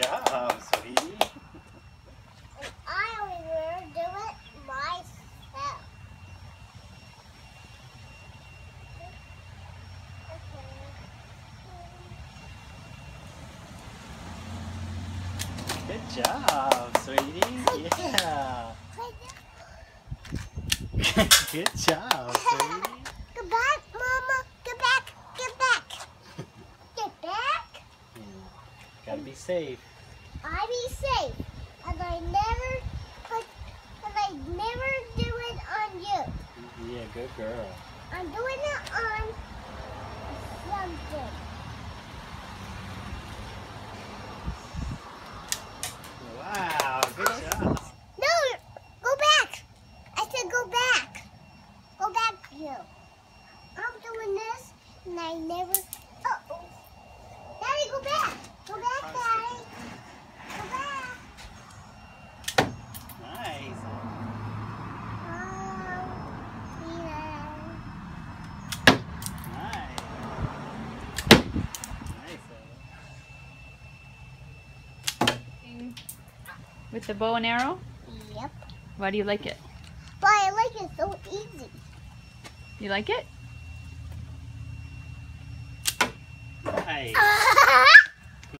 job, sweetie. I only will do it myself. Good job, sweetie. Yeah. Good job, sweetie. Go back, Mama. Get back. Get back. Get back. Yeah. Gotta be safe. I be safe. And I never do it on you. Yeah, good girl. I'm doing it on something. Wow, good job. No, go back. I said go back. Go back, you. I'm doing this, and I never. Uh-oh. Daddy, go back. Go back, Daddy. Go back. Nice. Nice. Nice. With the bow and arrow? Yep. Why do you like it? But I like it so easy. You like it? Nice.